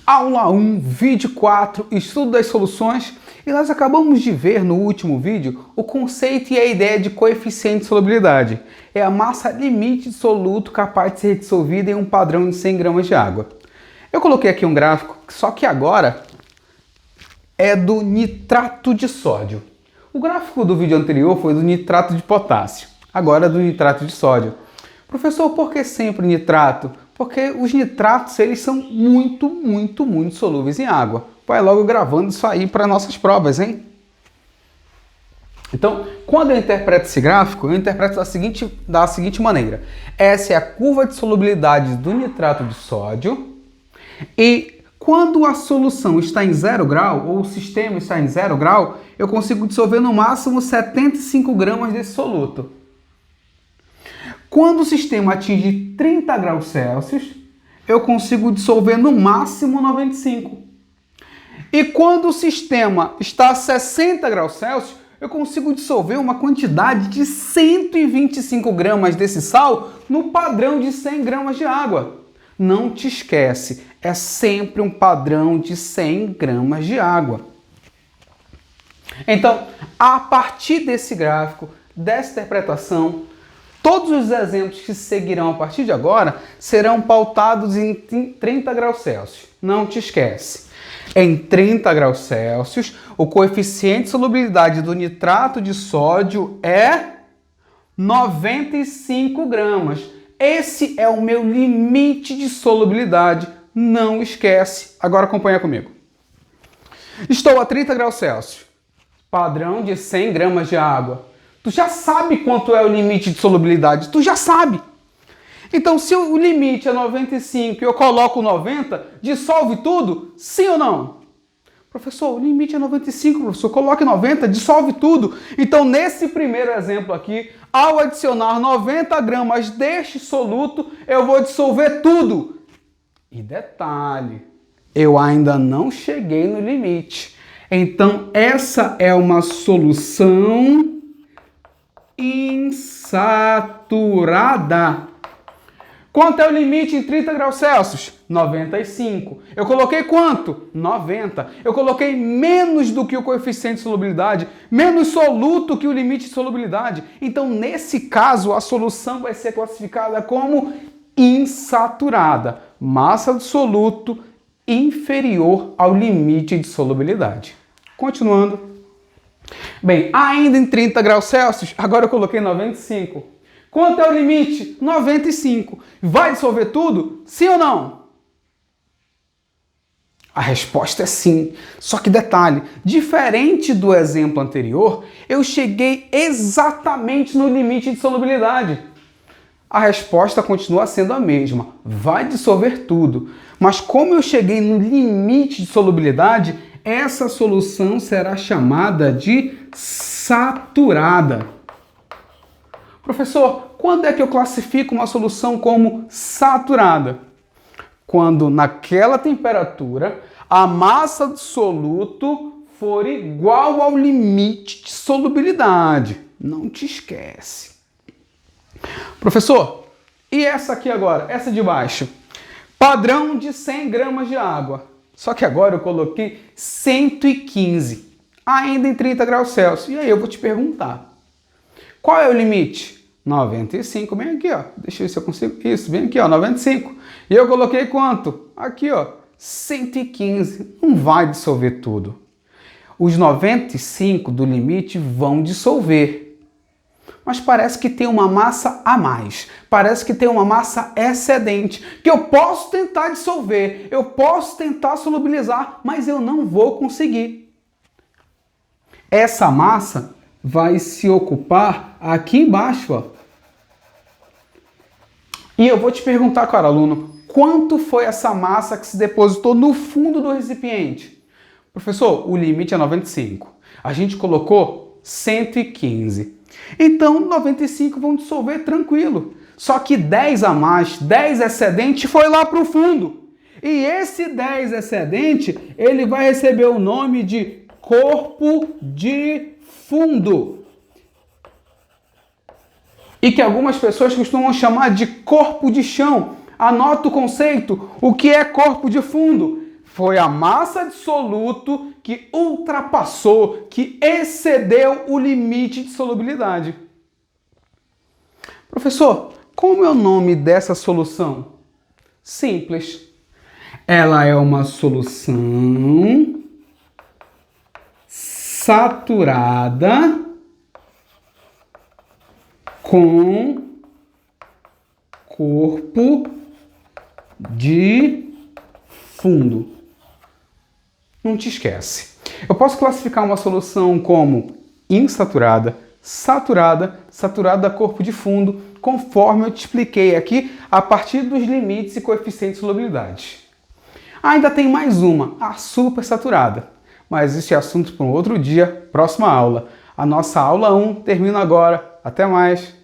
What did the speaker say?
Aula 1, vídeo 4, estudo das soluções. E nós acabamos de ver no último vídeo o conceito e a ideia de coeficiente de solubilidade. É a massa limite de soluto capaz de ser dissolvida em um padrão de 100 gramas de água. Eu coloquei aqui um gráfico, só que agora é do nitrato de sódio. O gráfico do vídeo anterior foi do nitrato de potássio, agora é do nitrato de sódio. Professor, por que sempre nitrato? Porque os nitratos, eles são muito solúveis em água. Vai logo gravando isso aí para nossas provas, hein? Então, quando eu interpreto esse gráfico, eu interpreto da seguinte maneira. Essa é a curva de solubilidade do nitrato de sódio. E quando a solução está em 0 grau, ou o sistema está em 0 grau, eu consigo dissolver no máximo 75 gramas desse soluto. Quando o sistema atinge 30 graus Celsius, eu consigo dissolver no máximo 95. E quando o sistema está a 60 graus Celsius, eu consigo dissolver uma quantidade de 125 gramas desse sal no padrão de 100 gramas de água. Não te esquece, é sempre um padrão de 100 gramas de água. Então, a partir desse gráfico, dessa interpretação, todos os exemplos que seguirão a partir de agora serão pautados em 30 graus Celsius. Não te esquece. Em 30 graus Celsius, o coeficiente de solubilidade do nitrato de sódio é 95 gramas. Esse é o meu limite de solubilidade. Não esquece. Agora acompanha comigo. Estou a 30 graus Celsius. Padrão de 100 gramas de água. Tu já sabe quanto é o limite de solubilidade. Tu já sabe. Então, se o limite é 95 e eu coloco 90, dissolve tudo? Sim ou não? Professor, o limite é 95, professor. Coloque 90, dissolve tudo. Então, nesse primeiro exemplo aqui, ao adicionar 90 gramas deste soluto, eu vou dissolver tudo. E detalhe, eu ainda não cheguei no limite. Então, essa é uma solução insaturada. Quanto é o limite em 30 graus Celsius? 95. Eu coloquei quanto? 90. Eu coloquei menos do que o coeficiente de solubilidade, menos soluto que o limite de solubilidade. Então, nesse caso, a solução vai ser classificada como insaturada. Massa do soluto inferior ao limite de solubilidade. Continuando. Bem, ainda em 30 graus Celsius, agora eu coloquei 95. Quanto é o limite? 95. Vai dissolver tudo? Sim ou não? A resposta é sim. Só que detalhe, diferente do exemplo anterior, eu cheguei exatamente no limite de solubilidade. A resposta continua sendo a mesma. Vai dissolver tudo. Mas como eu cheguei no limite de solubilidade, essa solução será chamada de saturada. Professor, quando é que eu classifico uma solução como saturada? Quando naquela temperatura a massa do soluto for igual ao limite de solubilidade. Não te esquece. Professor, e essa aqui agora? Essa de baixo? Padrão de 100 gramas de água. Só que agora eu coloquei 115, ainda em 30 graus Celsius. E aí eu vou te perguntar, qual é o limite? 95, bem aqui, ó. Deixa eu ver se eu consigo. Isso, bem aqui, ó, 95. E eu coloquei quanto? Aqui, ó, 115. Não vai dissolver tudo. Os 95 do limite vão dissolver. Mas parece que tem uma massa a mais. Parece que tem uma massa excedente, que eu posso tentar dissolver, eu posso tentar solubilizar, mas eu não vou conseguir. Essa massa vai se ocupar aqui embaixo, ó. E eu vou te perguntar, cara aluno, quanto foi essa massa que se depositou no fundo do recipiente? Professor, o limite é 95. A gente colocou 115. Então, 95 vão dissolver tranquilo. Só que 10 a mais, 10 excedente, foi lá para o fundo. E esse 10 excedente, ele vai receber o nome de corpo de fundo. E que algumas pessoas costumam chamar de corpo de chão. Anota o conceito. O que é corpo de fundo? Foi a massa de soluto que ultrapassou, que excedeu o limite de solubilidade. Professor, como é o nome dessa solução? Simples. Ela é uma solução saturada com corpo de fundo. Não te esquece. Eu posso classificar uma solução como insaturada, saturada, saturada a corpo de fundo, conforme eu te expliquei aqui, a partir dos limites e coeficientes de solubilidade. Ainda tem mais uma, a supersaturada. Mas esse é assunto para um outro dia, próxima aula. A nossa aula 1 termina agora. Até mais!